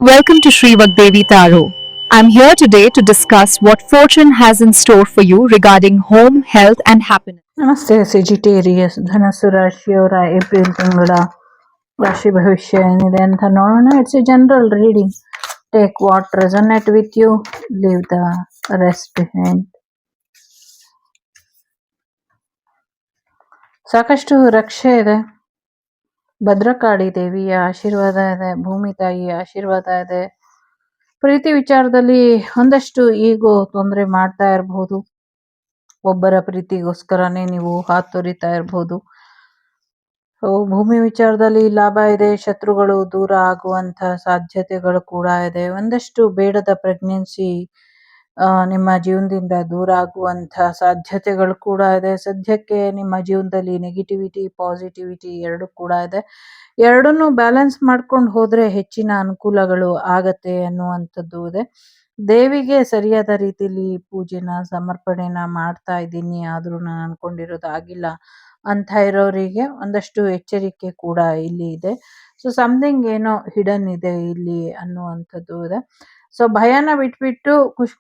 Welcome to Sri Vagdevi Taro. I'm here today to discuss what fortune has in store for you regarding home, health, and happiness. ನಮಸ್ತೆ ಸೆಜಿಟೇರಿಯಸ್ ಧನಸ್ಸು ರಾಶಿಯವರ April ತಿಂಗಳ ರಾಶಿ ಭವಿಷ್ಯ ಏನಿದೆ ಅಂತ ನೋಡೋಣ. It's a general reading. Take what resonate with you, leave the rest behind. ಸಾಕಷ್ಟು ರಕ್ಷೆ ಇದೆ, ಭದ್ರಕಾಳಿ ದೇವಿಯ ಆಶೀರ್ವಾದ ಇದೆ, ಭೂಮಿ ತಾಯಿಯ ಆಶೀರ್ವಾದ ಇದೆ. ಪ್ರೀತಿ ವಿಚಾರದಲ್ಲಿ ಒಂದಷ್ಟು ಈಗೋ ತೊಂದರೆ ಮಾಡ್ತಾ ಇರಬಹುದು. ಒಬ್ಬರ ಪ್ರೀತಿಗೋಸ್ಕರನೇ ನೀವು ಹಾತೊರಿತಾ ಇರಬಹುದು. ಭೂಮಿ ವಿಚಾರದಲ್ಲಿ ಲಾಭ ಇದೆ, ಶತ್ರುಗಳು ದೂರ ಆಗುವಂತ ಸಾಧ್ಯತೆಗಳು ಕೂಡ ಇದೆ. ಒಂದಷ್ಟು ಬೇಡದ ಪ್ರೆಗ್ನೆನ್ಸಿ ನಿಮ್ಮ ಜೀವನದಿಂದ ದೂರ ಆಗುವಂತ ಸಾಧ್ಯತೆಗಳು ಕೂಡ ಇದೆ. ಸದ್ಯಕ್ಕೆ ನಿಮ್ಮ ಜೀವನದಲ್ಲಿ ನೆಗೆಟಿವಿಟಿ ಪಾಸಿಟಿವಿಟಿ ಎರಡು ಕೂಡ ಇದೆ. ಎರಡನ್ನೂ ಬ್ಯಾಲೆನ್ಸ್ ಮಾಡ್ಕೊಂಡು ಹೋದ್ರೆ ಹೆಚ್ಚಿನ ಅನುಕೂಲಗಳು ಆಗತ್ತೆ ಅನ್ನುವಂಥದ್ದು ಇದೆ. ದೇವಿಗೆ ಸರಿಯಾದ ರೀತಿಯಲ್ಲಿ ಪೂಜೆನ ಸಮರ್ಪಣೆನ ಮಾಡ್ತಾ ಇದ್ದೀನಿ, ಆದ್ರೂ ನಾನು ಅನ್ಕೊಂಡಿರೋದು ಆಗಿಲ್ಲ ಅಂತ ಇರೋರಿಗೆ ಒಂದಷ್ಟು ಎಚ್ಚರಿಕೆ ಕೂಡ ಇಲ್ಲಿ ಇದೆ. ಸೊ ಸಮಥಿಂಗ್ ಏನೋ ಹಿಡನ್ ಇದೆ ಇಲ್ಲಿ ಅನ್ನುವಂಥದ್ದು ಇದೆ. ಸೊ ಭಯನ ಬಿಟ್ಬಿಟ್ಟು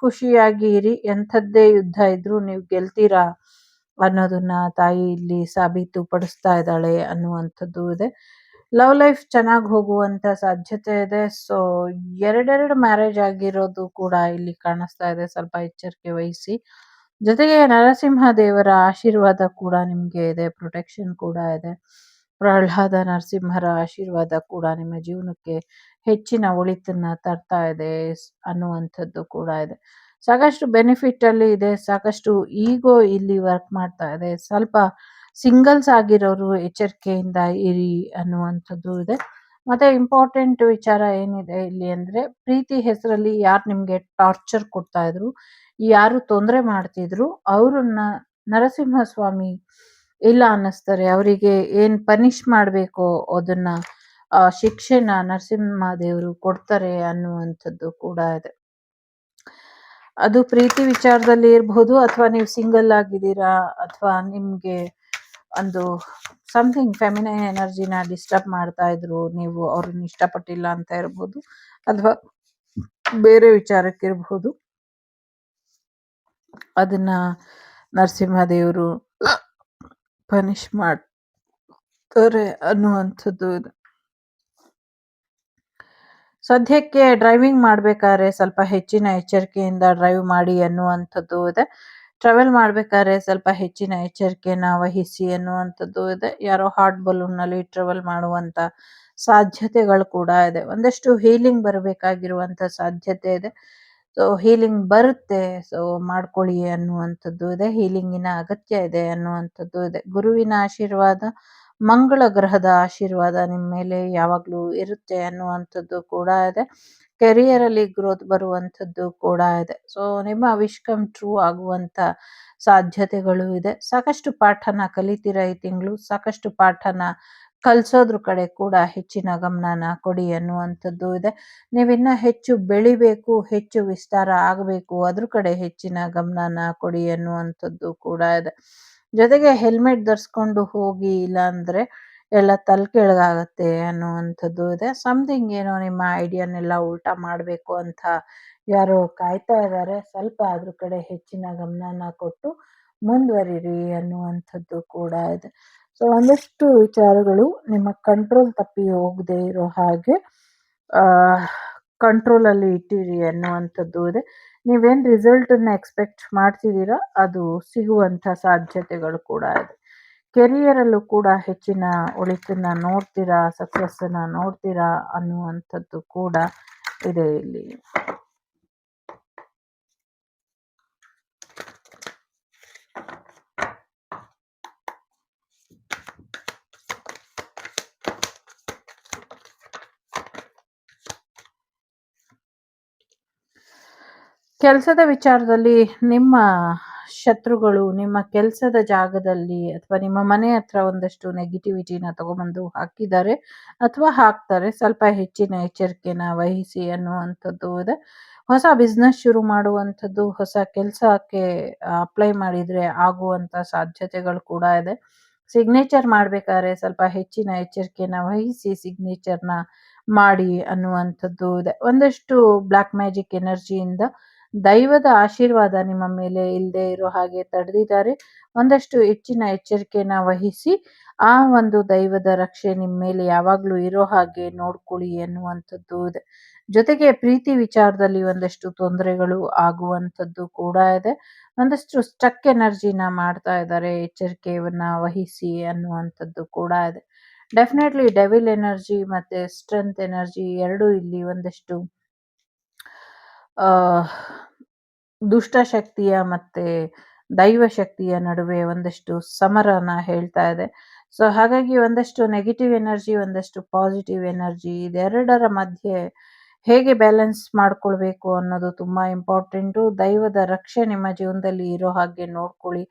ಖುಷಿಯಾಗಿ ಇರಿ. ಎಂಥದ್ದೇ ಯುದ್ಧ ಇದ್ರೂ ನೀವು ಗೆಲ್ತೀರಾ ಅನ್ನೋದನ್ನ ತಾಯಿ ಇಲ್ಲಿ ಸಾಬೀತು ಪಡಿಸ್ತಾ ಇದ್ದಾಳೆ ಅನ್ನುವಂಥದ್ದು ಇದೆ. ಲವ್ ಲೈಫ್ ಚೆನ್ನಾಗಿ ಹೋಗುವಂತ ಸಾಧ್ಯತೆ ಇದೆ. ಸೊ ಎರಡೆರಡು ಮ್ಯಾರೇಜ್ ಆಗಿರೋದು ಕೂಡ ಇಲ್ಲಿ ಕಾಣಿಸ್ತಾ ಇದೆ, ಸ್ವಲ್ಪ ಎಚ್ಚರಿಕೆ ವಹಿಸಿ. ಜೊತೆಗೆ ನರಸಿಂಹ ದೇವರ ಆಶೀರ್ವಾದ ಕೂಡ ನಿಮ್ಗೆ ಇದೆ, ಪ್ರೊಟೆಕ್ಷನ್ ಕೂಡ ಇದೆ. ಪ್ರಹ್ಲಾದ ನರಸಿಂಹರ ಆಶೀರ್ವಾದ ಕೂಡ ನಿಮ್ಮ ಜೀವನಕ್ಕೆ ಹೆಚ್ಚಿನ ಒಳಿತನ್ನ ತರ್ತಾ ಇದೆ ಅನ್ನುವಂಥದ್ದು ಕೂಡ ಇದೆ. ಸಾಕಷ್ಟು ಬೆನಿಫಿಟ್ ಅಲ್ಲಿ ಇದೆ, ಸಾಕಷ್ಟು ಈಗೋ ಇಲ್ಲಿ ವರ್ಕ್ ಮಾಡ್ತಾ ಇದೆ. ಸ್ವಲ್ಪ ಸಿಂಗಲ್ಸ್ ಆಗಿರೋರು ಎಚ್ಚರಿಕೆಯಿಂದ ಇರಿ ಅನ್ನುವಂಥದ್ದು ಇದೆ. ಮತ್ತೆ ಇಂಪಾರ್ಟೆಂಟ್ ವಿಚಾರ ಏನಿದೆ ಇಲ್ಲಿ ಅಂದ್ರೆ, ಪ್ರೀತಿ ಹೆಸರಲ್ಲಿ ಯಾರು ನಿಮ್ಗೆ ಟಾರ್ಚರ್ ಕೊಡ್ತಾ ಇದ್ರು, ಯಾರು ತೊಂದರೆ ಮಾಡ್ತಿದ್ರು, ಅವ್ರನ್ನ ನರಸಿಂಹಸ್ವಾಮಿ ಇಲ್ಲ ಅನ್ನಿಸ್ತಾರೆ. ಅವರಿಗೆ ಏನ್ ಪನಿಷ್ ಮಾಡ್ಬೇಕೋ ಅದನ್ನ ಶಿಕ್ಷೆನ ನರಸಿಂಹ ದೇವರು ಕೊಡ್ತಾರೆ ಅನ್ನುವಂಥದ್ದು ಕೂಡ ಇದೆ. ಅದು ಪ್ರೀತಿ ವಿಚಾರದಲ್ಲಿ ಇರಬಹುದು, ಅಥವಾ ನೀವು ಸಿಂಗಲ್ ಆಗಿದ್ದೀರಾ, ಅಥವಾ ನಿಮ್ಗೆ ಒಂದು ಸಮಥಿಂಗ್ ಫೆಮಿನೈನ್ ಎನರ್ಜಿನ ಡಿಸ್ಟರ್ಬ್ ಮಾಡ್ತಾ ಇದ್ರು, ನೀವು ಅವ್ರನ್ನ ಇಷ್ಟಪಟ್ಟಿಲ್ಲ ಅಂತ ಇರಬಹುದು, ಅಥವಾ ಬೇರೆ ವಿಚಾರಕ್ಕಿರಬಹುದು. ಅದನ್ನ ನರಸಿಂಹದೇವರು ಪನಿಷ್ ಮಾಡ್ತಾರೆ ಅನ್ನುವಂಥದ್ದು ಇದೆ. ಸದ್ಯಕ್ಕೆ ಡ್ರೈವಿಂಗ್ ಮಾಡ್ಬೇಕಾದ್ರೆ ಸ್ವಲ್ಪ ಹೆಚ್ಚಿನ ಎಚ್ಚರಿಕೆಯಿಂದ ಡ್ರೈವ್ ಮಾಡಿ ಅನ್ನುವಂಥದ್ದು ಇದೆ. ಟ್ರಾವೆಲ್ ಮಾಡ್ಬೇಕಾದ್ರೆ ಸ್ವಲ್ಪ ಹೆಚ್ಚಿನ ಎಚ್ಚರಿಕೆನ ವಹಿಸಿ ಅನ್ನುವಂಥದ್ದು ಇದೆ. ಯಾರೋ ಹಾರ್ಟ್ ಬಲೂನ್ ನಲ್ಲಿ ಟ್ರಾವೆಲ್ ಮಾಡುವಂತ ಸಾಧ್ಯತೆಗಳು ಕೂಡ ಇದೆ. ಒಂದಷ್ಟು ಹೀಲಿಂಗ್ ಬರಬೇಕಾಗಿರುವಂತ ಸಾಧ್ಯತೆ ಇದೆ. ಸೊ ಹೀಲಿಂಗ್ ಬರುತ್ತೆ, ಸೊ ಮಾಡ್ಕೊಳ್ಳಿ ಅನ್ನುವಂಥದ್ದು ಇದೆ. ಹೀಲಿಂಗಿನ ಅಗತ್ಯ ಇದೆ ಅನ್ನುವಂಥದ್ದು ಇದೆ. ಗುರುವಿನ ಆಶೀರ್ವಾದ, ಮಂಗಳ ಗ್ರಹದ ಆಶೀರ್ವಾದ ನಿಮ್ಮ ಮೇಲೆ ಯಾವಾಗ್ಲೂ ಇರುತ್ತೆ ಅನ್ನುವಂಥದ್ದು ಕೂಡ ಇದೆ. ಕೆರಿಯರ್ ಅಲ್ಲಿ ಗ್ರೋತ್ ಬರುವಂಥದ್ದು ಕೂಡ ಇದೆ. ಸೊ ನಿಮ್ಮ ವಿಶ್ ಕಮ್ ಟ್ರೂ ಆಗುವಂತ ಸಾಧ್ಯತೆಗಳು ಇದೆ. ಸಾಕಷ್ಟು ಪಾಠನ ಕಲಿತೀರಾ ಈ ತಿಂಗಳು, ಸಾಕಷ್ಟು ಪಾಠನ ಕಲ್ಸೋದ್ರ ಕಡೆ ಕೂಡ ಹೆಚ್ಚಿನ ಗಮನನ ಕೊಡಿ ಅನ್ನುವಂಥದ್ದು ಇದೆ. ನೀವಿನ್ನ ಹೆಚ್ಚು ಬೆಳಿಬೇಕು, ಹೆಚ್ಚು ವಿಸ್ತಾರ ಆಗಬೇಕು, ಅದ್ರ ಕಡೆ ಹೆಚ್ಚಿನ ಗಮನನ ಕೊಡಿ ಅನ್ನುವಂಥದ್ದು ಕೂಡ ಇದೆ. ಜೊತೆಗೆ ಹೆಲ್ಮೆಟ್ ಧರಿಸ್ಕೊಂಡು ಹೋಗಿ, ಇಲ್ಲ ಅಂದ್ರೆ ಎಲ್ಲ ತಲೆ ಕೆಳಗಾಗತ್ತೆ ಅನ್ನುವಂಥದ್ದು ಇದೆ. ಸಮಥಿಂಗ್ ಏನೋ ನಿಮ್ಮ ಐಡಿಯಾನೆಲ್ಲ ಉಲ್ಟಾ ಮಾಡಬೇಕು ಅಂತ ಯಾರೋ ಕಾಯ್ತಾ ಇದ್ದಾರೆ, ಸ್ವಲ್ಪ ಅದ್ರ ಕಡೆ ಹೆಚ್ಚಿನ ಗಮನನ ಕೊಟ್ಟು ಮುಂದುವರಿರಿ ಅನ್ನುವಂಥದ್ದು ಕೂಡ ಇದೆ. ಸೊ ಒಂದಷ್ಟು ವಿಚಾರಗಳು ನಿಮ್ಮ ಕಂಟ್ರೋಲ್ ತಪ್ಪಿ ಹೋಗದೆ ಇರೋ ಹಾಗೆ ಕಂಟ್ರೋಲ್ ಅಲ್ಲಿ ಇಟ್ಟಿರಿ ಅನ್ನುವಂಥದ್ದು ಇದೆ. ನೀವೇನ್ ರಿಸಲ್ಟ್ ಅನ್ನ ಎಕ್ಸ್ಪೆಕ್ಟ್ ಮಾಡ್ತಿದ್ದೀರಾ ಅದು ಸಿಗುವಂತ ಸಾಧ್ಯತೆಗಳು ಕೂಡ ಇದೆ. ಕೆರಿಯರ್ ಅಲ್ಲೂ ಕೂಡ ಹೆಚ್ಚಿನ ಒಳಿತನ್ನ ನೋಡ್ತೀರಾ, ಸಕ್ಸಸ್ ಅನ್ನ ನೋಡ್ತೀರಾ ಅನ್ನುವಂಥದ್ದು ಕೂಡ ಇದೆ ಇಲ್ಲಿ. ಕೆಲಸದ ವಿಚಾರದಲ್ಲಿ ನಿಮ್ಮ ಶತ್ರುಗಳು ನಿಮ್ಮ ಕೆಲಸದ ಜಾಗದಲ್ಲಿ ಅಥವಾ ನಿಮ್ಮ ಮನೆ ಹತ್ರ ಒಂದಷ್ಟು ನೆಗೆಟಿವಿಟಿನ ತಗೊಂಬಂದು ಹಾಕಿದ್ದಾರೆ ಅಥವಾ ಹಾಕ್ತಾರೆ. ಸ್ವಲ್ಪ ಹೆಚ್ಚಿನ ಎಚ್ಚರಿಕೆನ ವಹಿಸಿ ಅನ್ನುವಂಥದ್ದು ಇದೆ. ಹೊಸ ಬಿಸ್ನೆಸ್ ಶುರು ಮಾಡುವಂಥದ್ದು, ಹೊಸ ಕೆಲಸಕ್ಕೆ ಅಪ್ಲೈ ಮಾಡಿದ್ರೆ ಆಗುವಂತ ಸಾಧ್ಯತೆಗಳು ಕೂಡ ಇದೆ. ಸಿಗ್ನೇಚರ್ ಮಾಡ್ಬೇಕಾದ್ರೆ ಸ್ವಲ್ಪ ಹೆಚ್ಚಿನ ಎಚ್ಚರಿಕೆನ ವಹಿಸಿ ಸಿಗ್ನೇಚರ್ನ ಮಾಡಿ ಅನ್ನುವಂಥದ್ದು ಇದೆ. ಒಂದಷ್ಟು ಬ್ಲಾಕ್ ಮ್ಯಾಜಿಕ್ ಎನರ್ಜಿಯಿಂದ ದೈವದ ಆಶೀರ್ವಾದ ನಿಮ್ಮ ಮೇಲೆ ಇಲ್ಲದೆ ಇರೋ ಹಾಗೆ ತಡೆದಿದ್ದಾರೆ. ಒಂದಷ್ಟು ಹೆಚ್ಚಿನ ಎಚ್ಚರಿಕೆನ ವಹಿಸಿ ಆ ಒಂದು ದೈವದ ರಕ್ಷೆ ನಿಮ್ಮ ಮೇಲೆ ಯಾವಾಗಲೂ ಇರೋ ಹಾಗೆ ನೋಡ್ಕೊಳ್ಳಿ ಅನ್ನುವಂಥದ್ದು ಇದೆ. ಜೊತೆಗೆ ಪ್ರೀತಿ ವಿಚಾರದಲ್ಲಿ ಒಂದಷ್ಟು ತೊಂದರೆಗಳು ಆಗುವಂಥದ್ದು ಕೂಡ ಇದೆ. ಒಂದಷ್ಟು ಸ್ಟಕ್ ಎನರ್ಜಿನ ಮಾಡ್ತಾ ಇದ್ದಾರೆ, ಎಚ್ಚರಿಕೆಯನ್ನ ವಹಿಸಿ ಅನ್ನುವಂಥದ್ದು ಕೂಡ ಇದೆ. ಡೆಫಿನೆಟ್ಲಿ ಡೆವಿಲ್ ಎನರ್ಜಿ ಮತ್ತೆ ಸ್ಟ್ರೆಂತ್ ಎನರ್ಜಿ ಎರಡೂ ಇಲ್ಲಿ ಒಂದಷ್ಟು ಆ ದುಷ್ಟಶಕ್ತಿಯ ಮತ್ತೆ ದೈವ ಶಕ್ತಿಯ ನಡುವೆ ಒಂದಷ್ಟು ಸಮರನ ಹೇಳ್ತಾ ಇದೆ. ಸೊ ಹಾಗಾಗಿ ಒಂದಷ್ಟು ನೆಗೆಟಿವ್ ಎನರ್ಜಿ, ಒಂದಷ್ಟು ಪಾಸಿಟಿವ್ ಎನರ್ಜಿ ಇದೆರಡರ ಮಧ್ಯೆ ಹೇಗೆ ಬ್ಯಾಲೆನ್ಸ್ ಮಾಡ್ಕೊಳ್ಬೇಕು ಅನ್ನೋದು ತುಂಬಾ ಇಂಪಾರ್ಟೆಂಟು. ದೈವದ ರಕ್ಷೆ ನಿಮ್ಮ ಜೀವನದಲ್ಲಿ ಇರೋ ಹಾಗೆ ನೋಡ್ಕೊಳ್ಳಿ.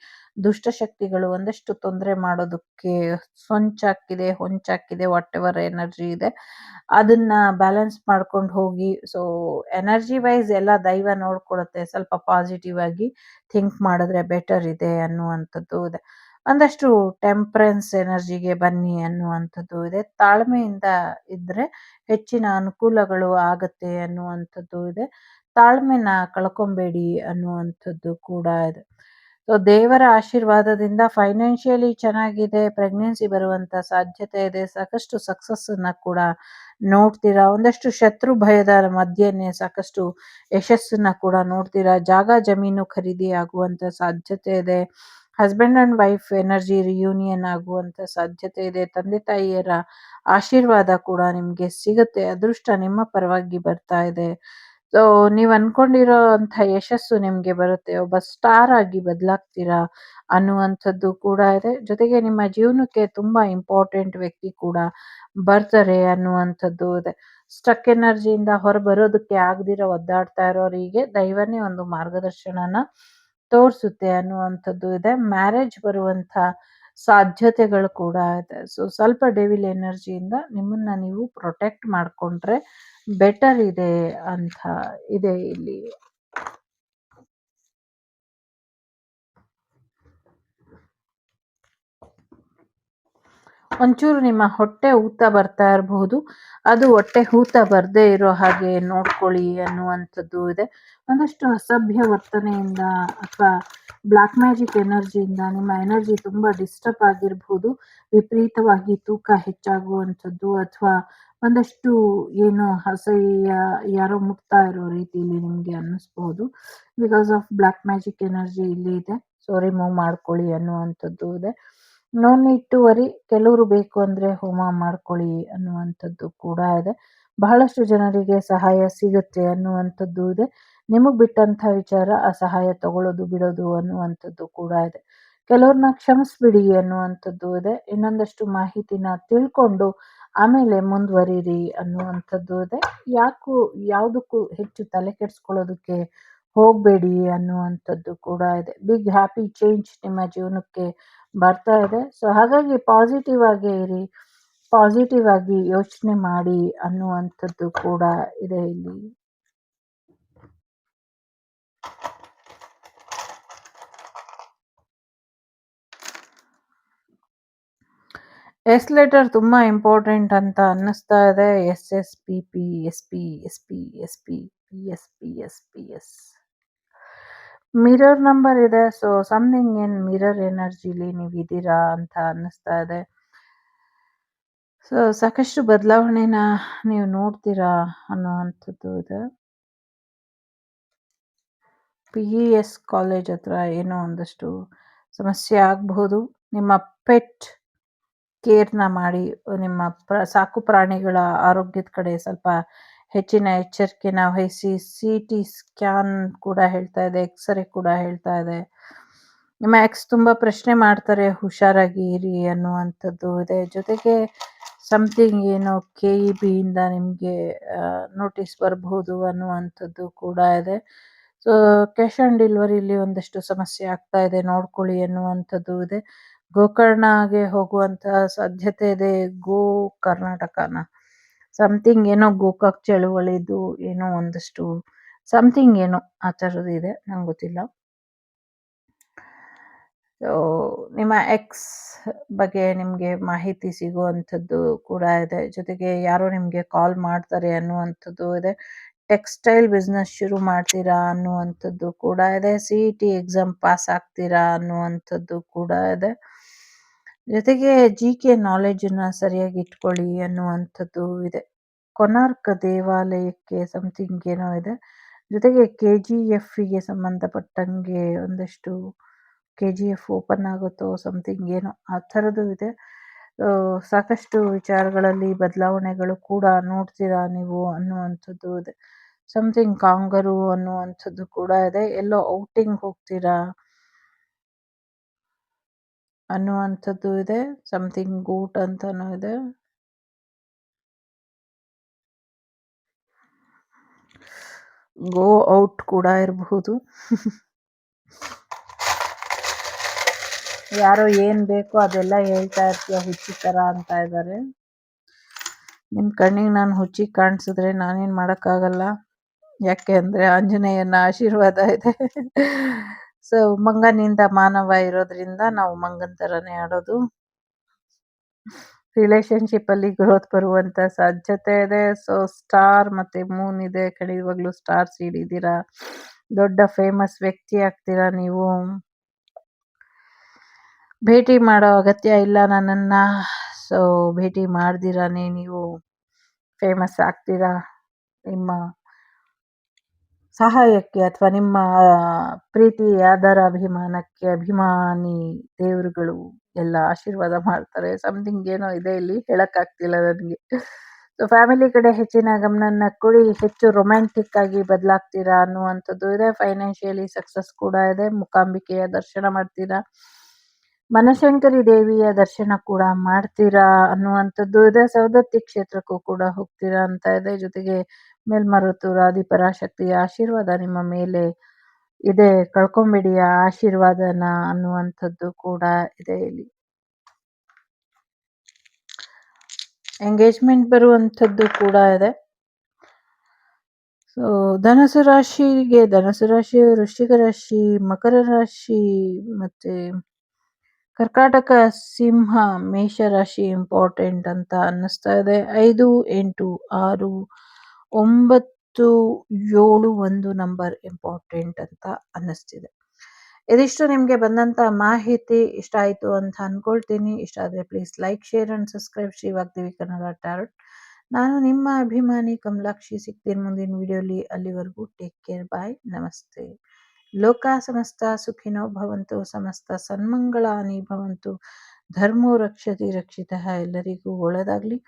ದುಷ್ಟಶಕ್ತಿಗಳು ಒಂದಷ್ಟು ತೊಂದರೆ ಮಾಡೋದಕ್ಕೆ ಹೊಂಚಾಕಿದೆ ವಾಟ್ ಎವರ್ ಎನರ್ಜಿ ಇದೆ ಅದನ್ನ ಬ್ಯಾಲೆನ್ಸ್ ಮಾಡ್ಕೊಂಡು ಹೋಗಿ. ಸೊ ಎನರ್ಜಿ ವೈಸ್ ಎಲ್ಲ ದೈವ ನೋಡ್ಕೊಳುತ್ತೆ. ಸ್ವಲ್ಪ ಪಾಸಿಟಿವ್ ಆಗಿ ಥಿಂಕ್ ಮಾಡಿದ್ರೆ ಬೆಟರ್ ಇದೆ ಅನ್ನುವಂಥದ್ದು ಇದೆ. ಒಂದಷ್ಟು ಟೆಂಪರೆನ್ಸ್ ಎನರ್ಜಿಗೆ ಬನ್ನಿ ಅನ್ನುವಂಥದ್ದು ಇದೆ. ತಾಳ್ಮೆಯಿಂದ ಇದ್ರೆ ಹೆಚ್ಚಿನ ಅನುಕೂಲಗಳು ಆಗತ್ತೆ ಅನ್ನುವಂಥದ್ದು ಇದೆ. ತಾಳ್ಮೆನ ಕಳ್ಕೊಂಬೇಡಿ ಅನ್ನುವಂಥದ್ದು ಕೂಡ ಇದೆ. ಸೊ ದೇವರ ಆಶೀರ್ವಾದದಿಂದ ಫೈನಾನ್ಷಿಯಲಿ ಚೆನ್ನಾಗಿದೆ. ಪ್ರೆಗ್ನೆನ್ಸಿ ಬರುವಂತ ಸಾಧ್ಯತೆ ಇದೆ. ಸಾಕಷ್ಟು ಸಕ್ಸಸ್ ಅನ್ನ ಕೂಡ ನೋಡ್ತೀರಾ. ಒಂದಷ್ಟು ಶತ್ರು ಭಯದ ಮಧ್ಯೆನೆ ಸಾಕಷ್ಟು ಯಶಸ್ಸನ್ನ ಕೂಡ ನೋಡ್ತೀರಾ. ಜಾಗ ಜಮೀನು ಖರೀದಿ ಆಗುವಂತ ಸಾಧ್ಯತೆ ಇದೆ. Husband and wife energy reunion ಆಗುವಂತ ಸಾಧ್ಯತೆ ಇದೆ. ತಂದೆ ತಾಯಿಯರ ಆಶೀರ್ವಾದ ಕೂಡ ನಿಮ್ಗೆ ಸಿಗುತ್ತೆ. ಅದೃಷ್ಟ ನಿಮ್ಮ ಪರವಾಗಿ ಬರ್ತಾ ಇದೆ. ಸೊ ನೀವ್ ಅನ್ಕೊಂಡಿರೋ ಅಂತ ಯಶಸ್ಸು ನಿಮ್ಗೆ ಬರುತ್ತೆ. ಒಬ್ಬ ಸ್ಟಾರ್ ಆಗಿ ಬದಲಾಗ್ತೀರಾ ಅನ್ನುವಂಥದ್ದು ಕೂಡ ಇದೆ. ಜೊತೆಗೆ ನಿಮ್ಮ ಜೀವನಕ್ಕೆ ತುಂಬಾ ಇಂಪಾರ್ಟೆಂಟ್ ವ್ಯಕ್ತಿ ಕೂಡ ಬರ್ತಾರೆ ಅನ್ನುವಂಥದ್ದು ಇದೆ. ಸ್ಟಕ್ ಎನರ್ಜಿಯಿಂದ ಹೊರಬರೋದಕ್ಕೆ ಆಗದಿರೋ ಒದ್ದಾಡ್ತಾ ಇರೋರಿಗೆ ದೈವನೇ ಒಂದು ಮಾರ್ಗದರ್ಶನನ ತೋರಿಸುತ್ತೆ ಅನ್ನುವಂಥದ್ದು ಇದೆ. ಮ್ಯಾರೇಜ್ ಬರುವಂತ ಸಾಧ್ಯತೆಗಳು ಕೂಡ ಇದೆ. ಸೊ ಸ್ವಲ್ಪ ಡೆವಿಲ್ ಎನರ್ಜಿಯಿಂದ ನಿಮ್ಮನ್ನ ನೀವು ಪ್ರೊಟೆಕ್ಟ್ ಮಾಡ್ಕೊಂಡ್ರೆ ಬೆಟರ್ ಇದೆ ಅಂತ ಇದೆ ಇಲ್ಲಿ. ಒಂಚೂರು ನಿಮ್ಮ ಹೊಟ್ಟೆ ಊತ ಬರ್ತಾ ಇರಬಹುದು. ಅದು ಹೊಟ್ಟೆ ಊತ ಬರ್ದೇ ಇರೋ ಹಾಗೆ ನೋಡ್ಕೊಳ್ಳಿ ಅನ್ನುವಂಥದ್ದು ಇದೆ. ಒಂದಷ್ಟು ಅಸಭ್ಯ ವರ್ತನೆಯಿಂದ ಅಥವಾ ಬ್ಲಾಕ್ ಮ್ಯಾಜಿಕ್ ಎನರ್ಜಿಯಿಂದ ನಿಮ್ಮ ಎನರ್ಜಿ ತುಂಬಾ ಡಿಸ್ಟರ್ಬ್ ಆಗಿರ್ಬಹುದು. ವಿಪರೀತವಾಗಿ ತೂಕ ಹೆಚ್ಚಾಗುವಂಥದ್ದು ಅಥವಾ ಒಂದಷ್ಟು ಏನೋ ಅಸಹ್ಯ ಯಾರೋ ಮುಟ್ತಾ ಇರೋ ರೀತಿಯಲ್ಲಿ ನಿಮ್ಗೆ ಅನ್ನಿಸ್ಬಹುದು. Because of black magic energy ಇಲ್ಲಿ ಇದೆ. ಸೊ ರಿಮೂವ್ ಮಾಡ್ಕೊಳ್ಳಿ ಅನ್ನುವಂಥದ್ದು ಇದೆ. No need to worry. ಕೆಲವರು ಬೇಕು ಅಂದ್ರೆ ಹೋಮ ಮಾಡ್ಕೊಳ್ಳಿ ಅನ್ನುವಂಥದ್ದು ಕೂಡ ಇದೆ. ಬಹಳಷ್ಟು ಜನರಿಗೆ ಸಹಾಯ ಸಿಗುತ್ತೆ ಅನ್ನುವಂಥದ್ದು ಇದೆ. ನಿಮಗ್ ಬಿಟ್ಟಂತ ವಿಚಾರ ಆ ಸಹಾಯ ತಗೊಳ್ಳೋದು ಬಿಡೋದು ಅನ್ನುವಂಥದ್ದು ಕೂಡ ಇದೆ. ಕೆಲವ್ರನ್ನ ಕ್ಷಮಿಸ್ಬಿಡಿ ಅನ್ನುವಂಥದ್ದು ಇದೆ. ಇನ್ನೊಂದಷ್ಟು ಮಾಹಿತಿನ ತಿಳ್ಕೊಂಡು ಆಮೇಲೆ ಮುಂದುವರಿರಿ ಅನ್ನುವಂಥದ್ದು ಇದೆ. ಯಾವುದಕ್ಕೂ ಹೆಚ್ಚು ತಲೆ ಕೆಡಿಸ್ಕೊಳ್ಳೋದಕ್ಕೆ ಹೋಗ್ಬೇಡಿ ಅನ್ನುವಂಥದ್ದು ಕೂಡ ಇದೆ. ಬಿಗ್ ಹ್ಯಾಪಿ ಚೇಂಜ್ ನಿಮ್ಮ ಜೀವನಕ್ಕೆ ಬರ್ತಾ ಇದೆ. ಸೊ ಹಾಗಾಗಿ ಪಾಸಿಟಿವ್ ಆಗೇ ಇರಿ, ಪಾಸಿಟಿವ್ ಆಗಿ ಯೋಚನೆ ಮಾಡಿ ಅನ್ನುವಂಥದ್ದು ಕೂಡ ಇದೆ ಇಲ್ಲಿ. ಎಸ್ ಲೆಟರ್ ತುಂಬಾ ಇಂಪಾರ್ಟೆಂಟ್ ಅಂತ ಅನ್ನಿಸ್ತಾ ಇದೆ. S S P P S P S P S P P S P S P S mirror number ಇದೆ. ಸೊ ಸಮಥಿಂಗ್ ಇನ್ ಮಿರರ್ ಎನರ್ಜಿಲಿ ನೀವು ಇದ್ದೀರಾ ಅಂತ ಅನ್ನಿಸ್ತಾ ಇದೆ. ಸೊ ಸಾಕಷ್ಟು ಬದಲಾವಣೆನ ನೀವು ನೋಡ್ತೀರಾ ಅನ್ನುವಂಥದ್ದು ಇದೆ. ಪಿ ಇ ಎಸ್ ಕಾಲೇಜ್ ಹತ್ರ ಏನೋ ಒಂದಷ್ಟು ಸಮಸ್ಯೆ ಆಗಬಹುದು. ನಿಮ್ಮ ಪೆಟ್ ಕೇರ್ನ ಮಾಡಿ. ನಿಮ್ಮ ಸಾಕು ಪ್ರಾಣಿಗಳ ಆರೋಗ್ಯದ ಕಡೆ ಸ್ವಲ್ಪ ಹೆಚ್ಚಿನ ಎಚ್ಚರಿಕೆನ ವಹಿಸಿ. ಸಿ ಟಿ ಸ್ಕ್ಯಾನ್ ಕೂಡ ಹೇಳ್ತಾ ಇದೆ, ಎಕ್ಸ್ರೇ ಕೂಡ ಹೇಳ್ತಾ ಇದೆ. ನಿಮ್ಮ ಎಕ್ಸ್ ತುಂಬಾ ಪ್ರಶ್ನೆ ಮಾಡ್ತಾರೆ, ಹುಷಾರಾಗಿ ಇರಿ ಅನ್ನುವಂಥದ್ದು ಇದೆ. ಜೊತೆಗೆ ಸಮಥಿಂಗ್ ಏನೋ ಕೆ ಇ ಬಿ ಇಂದ ನಿಮಗೆ ನೋಟಿಸ್ ಬರಬಹುದು ಅನ್ನುವಂಥದ್ದು ಕೂಡ ಇದೆ. ಸೊ ಕ್ಯಾಶ್ ಆನ್ ಡೆಲಿವರಿಲಿ ಒಂದಷ್ಟು ಸಮಸ್ಯೆ ಆಗ್ತಾ ಇದೆ, ನೋಡ್ಕೊಳ್ಳಿ ಅನ್ನುವಂಥದ್ದು ಇದೆ. ಗೋಕರ್ಣಗೆ ಹೋಗುವಂತ ಸಾಧ್ಯತೆ ಇದೆ. ಗೋ ಕರ್ನಾಟಕನ ಸಮಥಿಂಗ್ ಏನೋ ಗೋಕಾಕ್ ಚಳುವಳಿದು ಏನೋ ಒಂದಷ್ಟು ಸಮಥಿಂಗ್ ಏನೋ ಆ ಥರದ್ದು ಇದೆ, ನಂಗೆ ಗೊತ್ತಿಲ್ಲ. ಸೊ ನಿಮ್ಮ ಎಕ್ಸ್ ಬಗ್ಗೆ ನಿಮಗೆ ಮಾಹಿತಿ ಸಿಗುವಂಥದ್ದು ಕೂಡ ಇದೆ. ಜೊತೆಗೆ ಯಾರೋ ನಿಮಗೆ ಕಾಲ್ ಮಾಡ್ತಾರೆ ಅನ್ನುವಂಥದ್ದು ಇದೆ. ಟೆಕ್ಸ್ಟೈಲ್ ಬಿಸ್ನೆಸ್ ಶುರು ಮಾಡ್ತೀರಾ ಅನ್ನುವಂಥದ್ದು ಕೂಡ ಇದೆ. CET ಎಕ್ಸಾಮ್ ಪಾಸ್ ಆಗ್ತೀರಾ ಅನ್ನುವಂಥದ್ದು ಕೂಡ ಇದೆ. ಜೊತೆಗೆ GK ನಾಲೆಡ್ಜನ್ನ ಸರಿಯಾಗಿ ಇಟ್ಕೊಳ್ಳಿ ಅನ್ನುವಂಥದ್ದು ಇದೆ. ಕೊನಾರ್ಕ್ ದೇವಾಲಯಕ್ಕೆ ಸಮಥಿಂಗ್ ಏನೋ ಇದೆ. ಜೊತೆಗೆ KGFಗೆ ಸಂಬಂಧಪಟ್ಟಂಗೆ ಒಂದಷ್ಟು KGF ಓಪನ್ ಆಗುತ್ತೋ ಸಮಥಿಂಗ್ ಏನೋ ಆ ಥರದ್ದು ಇದೆ. ಸಾಕಷ್ಟು ವಿಚಾರಗಳಲ್ಲಿ ಬದಲಾವಣೆಗಳು ಕೂಡ ನೋಡ್ತೀರಾ ನೀವು ಅನ್ನುವಂಥದ್ದು ಇದೆ. ಸಮಥಿಂಗ್ ಕಾಂಗರು ಅನ್ನುವಂಥದ್ದು ಕೂಡ ಇದೆ. ಎಲ್ಲೋ ಔಟಿಂಗ್ ಹೋಗ್ತೀರಾ ಅನ್ನುವಂಥದ್ದು ಇದೆ. ಸಮಥಿಂಗ್ ಗೂಟ್ ಅಂತಾನೂ ಇದೆ. ಗೋ ಔಟ್ ಕೂಡ ಇರಬಹುದು. ಯಾರೋ ಏನ್ ಬೇಕೋ ಅದೆಲ್ಲ ಹೇಳ್ತಾ ಇರ್ತೀಯ ಹುಚ್ಚಿ ಥರ ಅಂತ ಇದ್ದಾರೆ. ನಿಮ್ಮ ಕಣ್ಣಿಗೆ ನಾನು ಹುಚ್ಚಿ ಕಾಣಿಸಿದ್ರೆ ನಾನೇನು ಮಾಡೋಕ್ಕಾಗಲ್ಲ. ಯಾಕೆ ಅಂದರೆ ಆಂಜನೇಯನ ಆಶೀರ್ವಾದ ಇದೆ. ಸೊ ಮಂಗನಿಂದ ಮಾನವ ಇರೋದ್ರಿಂದ ನಾವು ಮಂಗನ ಥರನೇ ಆಡೋದು. ರಿಲೇಶನ್ಶಿಪ್ಪಲ್ಲಿ ಗ್ರೋತ್ ಬರುವಂಥ ಸಾಧ್ಯತೆ ಇದೆ. ಸೊ ಸ್ಟಾರ್ ಮತ್ತು ಮೂನ್ ಇದೆ. ಖಂಡಿತವಾಗ್ಲೂ ಸ್ಟಾರ್ ಸೀಡ್ ಇದ್ದೀರಾ. ದೊಡ್ಡ ಫೇಮಸ್ ವ್ಯಕ್ತಿ ಆಗ್ತೀರಾ ನೀವು. ಭೇಟಿ ಮಾಡೋ ಅಗತ್ಯ ಇಲ್ಲ ನನ್ನನ್ನು. ಸೊ ಭೇಟಿ ಮಾಡ್ದಿರಾನೇ ನೀವು ಫೇಮಸ್ ಆಗ್ತೀರಾ. ನಿಮ್ಮ ಸಹಾಯಕ್ಕೆ ಅಥವಾ ನಿಮ್ಮ ಪ್ರೀತಿ ಆದರ ಅಭಿಮಾನಕ್ಕೆ ಅಭಿಮಾನಿ ದೇವರುಗಳು ಎಲ್ಲ ಆಶೀರ್ವಾದ ಮಾಡ್ತಾರೆ. ಸಮಥಿಂಗ್ ಏನೋ ಇದೆ ಇಲ್ಲಿ, ಹೇಳೋಕ್ಕಾಗ್ತಿಲ್ಲ ನನಗೆ. ಸೊ ಫ್ಯಾಮಿಲಿ ಕಡೆ ಹೆಚ್ಚಿನ ಗಮನನ ಕೊಡಿ. ಹೆಚ್ಚು ರೊಮ್ಯಾಂಟಿಕ್ ಆಗಿ ಬದಲಾಗ್ತೀರಾ ಅನ್ನುವಂಥದ್ದು ಇದೆ. ಫೈನಾನ್ಷಿಯಲಿ ಸಕ್ಸಸ್ ಕೂಡ ಇದೆ. ಮೂಕಾಂಬಿಕೆಯ ದರ್ಶನ ಮಾಡ್ತೀರಾ. ಮನಶಂಕರಿ ದೇವಿಯ ದರ್ಶನ ಕೂಡ ಮಾಡ್ತೀರಾ ಅನ್ನುವಂಥದ್ದು ಇದೆ. ಸವದತ್ತಿ ಕ್ಷೇತ್ರಕ್ಕೂ ಕೂಡ ಹೋಗ್ತೀರಾ ಅಂತ ಇದೆ. ಜೊತೆಗೆ ಮೇಲ್ಮರುತ್ತೂರು ಪರಾಶಕ್ತಿಯ ಆಶೀರ್ವಾದ ನಿಮ್ಮ ಮೇಲೆ ಇದೆ. ಕಳ್ಕೊಂಬಿಡಿ ಆ ಆಶೀರ್ವಾದನ ಅನ್ನುವಂಥದ್ದು ಕೂಡ ಇದೆ ಇಲ್ಲಿ. ಎಂಗೇಜ್ಮೆಂಟ್ ಬರುವಂಥದ್ದು ಕೂಡ ಇದೆ. ಸೊ ಧನಸು ರಾಶಿ, ವೃಶ್ಚಿಕ ರಾಶಿ, ಮಕರ ರಾಶಿ ಮತ್ತೆ ಕರ್ಕಾಟಕ, ಸಿಂಹ, ಮೇಷರಾಶಿ ಇಂಪಾರ್ಟೆಂಟ್ ಅಂತ ಅನ್ನಿಸ್ತಾ ಇದೆ. 5, 8, 6, 9, 7 ಒಂದು ನಂಬರ್ ಇಂಪಾರ್ಟೆಂಟ್ ಅಂತ ಅನ್ನಿಸ್ತಿದೆ. ಇದಿಷ್ಟು ನಿಮಗೆ ಬಂದಂಥ ಮಾಹಿತಿ ಇಷ್ಟ ಆಯಿತು ಅಂತ ಅಂದ್ಕೊಳ್ತೀನಿ. ಇಷ್ಟ ಆದರೆ please like, share and subscribe Shri Vagdevi Kannada tarot. ನಾನು ನಿಮ್ಮ ಅಭಿಮಾನಿ ಕಮಲಾಕ್ಷಿ. ಸಿಗ್ತೀನಿ ಮುಂದಿನ ವಿಡಿಯೋಲಿ. ಅಲ್ಲಿವರೆಗೂ ಟೇಕ್ ಕೇರ್. ಬಾಯ್. ನಮಸ್ತೆ. ಲೋಕ ಸಮಸ್ತ ಸುಖಿನೋ ಭವಂತು. ಸಮಸ್ತ ಸನ್ಮಂಗಳಾನಿ ಭವಂತು. ಧರ್ಮೋ ರಕ್ಷತಿ ರಕ್ಷಿತಃ. ಎಲ್ಲರಿಗೂ ಒಳ್ಳೆಯದಾಗಲಿ.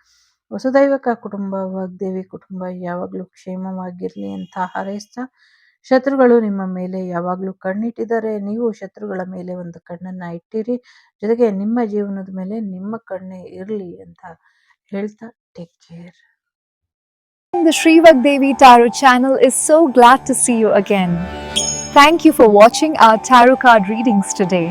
ವಸುದೈವಕ ಕುಟುಂಬ, ವಾಗ್ದೇವಿ ಕುಟುಂಬ ಯಾವಾಗಲೂ ಕ್ಷೇಮವಾಗಿರಲಿ ಅಂತ ಹಾರೈಸ್ತಾ, ಶತ್ರುಗಳು ನಿಮ್ಮ ಮೇಲೆ ಯಾವಾಗಲೂ ಕಣ್ಣಿಟ್ಟಿದ್ದಾರೆ. ನೀವು ಶತ್ರುಗಳ ಮೇಲೆ ಒಂದು ಕಣ್ಣನ್ನು ಇಟ್ಟಿರಿ. ಜೊತೆಗೆ ನಿಮ್ಮ ಜೀವನದ ಮೇಲೆ ನಿಮ್ಮ ಕಣ್ಣೇ ಇರಲಿ ಅಂತ ಹೇಳ್ತಾ take care. The Sri Vagdevi Tarot channel is so glad to see you again. Thank you for watching our tarot card readings today.